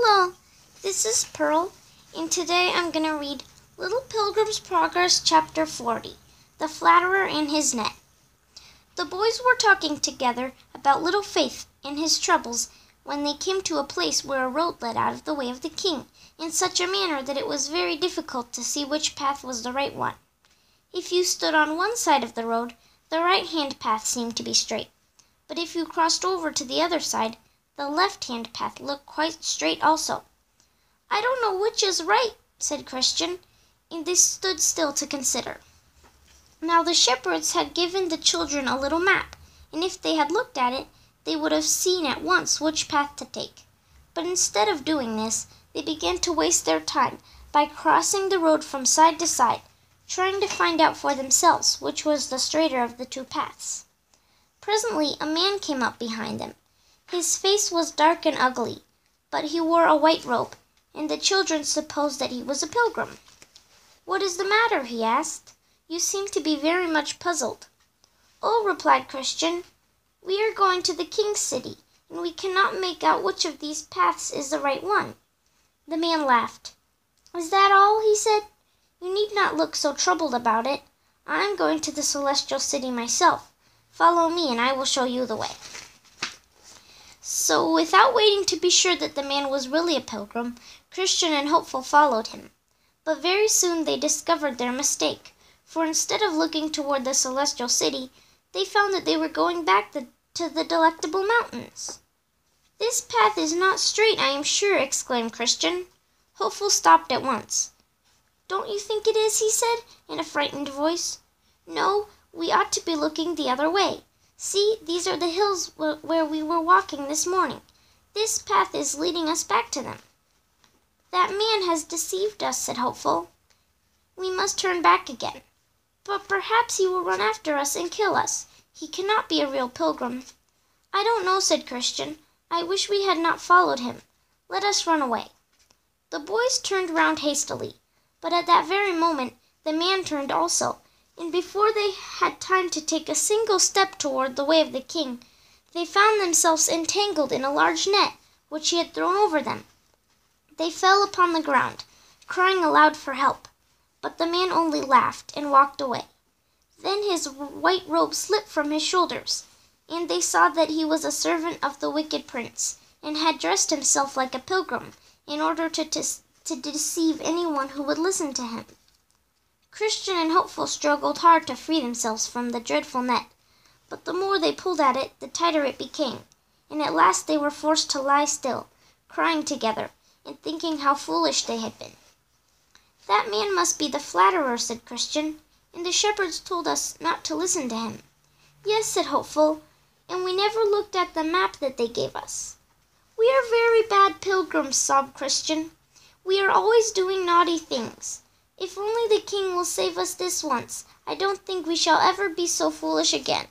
Hello, this is Pearl, and today I'm going to read Little Pilgrim's Progress, Chapter 40, The Flatterer and His Net. The boys were talking together about little Faith and his troubles when they came to a place where a road led out of the way of the king, in such a manner that it was very difficult to see which path was the right one. If you stood on one side of the road, the right-hand path seemed to be straight, but if you crossed over to the other side, the left-hand path looked quite straight also. "I don't know which is right," said Christian, and they stood still to consider. Now the shepherds had given the children a little map, and if they had looked at it, they would have seen at once which path to take. But instead of doing this, they began to waste their time by crossing the road from side to side, trying to find out for themselves which was the straighter of the two paths. Presently a man came up behind them. His face was dark and ugly, but he wore a white robe, and the children supposed that he was a pilgrim. "What is the matter?" he asked. "You seem to be very much puzzled." "Oh," replied Christian, "we are going to the king's city, and we cannot make out which of these paths is the right one." The man laughed. "Is that all?" he said. "You need not look so troubled about it. I am going to the celestial city myself. Follow me, and I will show you the way." So, without waiting to be sure that the man was really a pilgrim, Christian and Hopeful followed him. But very soon they discovered their mistake, for instead of looking toward the celestial city, they found that they were going back to the Delectable Mountains. "This path is not straight, I am sure," exclaimed Christian. Hopeful stopped at once. "Don't you think it is?" he said, in a frightened voice. "No, we ought to be looking the other way. See, these are the hills where we were walking this morning. This path is leading us back to them." "That man has deceived us," said Hopeful. "We must turn back again." "But perhaps he will run after us and kill us. He cannot be a real pilgrim." "I don't know," said Christian. "I wish we had not followed him. Let us run away." The boys turned round hastily, but at that very moment the man turned also, and before they had time to take a single step toward the way of the king, they found themselves entangled in a large net which he had thrown over them. They fell upon the ground, crying aloud for help, but the man only laughed and walked away. Then his white robe slipped from his shoulders, and they saw that he was a servant of the wicked prince, and had dressed himself like a pilgrim in order to deceive anyone who would listen to him. Christian and Hopeful struggled hard to free themselves from the dreadful net, but the more they pulled at it, the tighter it became, and at last they were forced to lie still, crying together, and thinking how foolish they had been. "That man must be the flatterer," said Christian, "and the shepherds told us not to listen to him." "Yes," said Hopeful, "and we never looked at the map that they gave us." "We are very bad pilgrims," sobbed Christian. "We are always doing naughty things. If only the king will save us this once, I don't think we shall ever be so foolish again."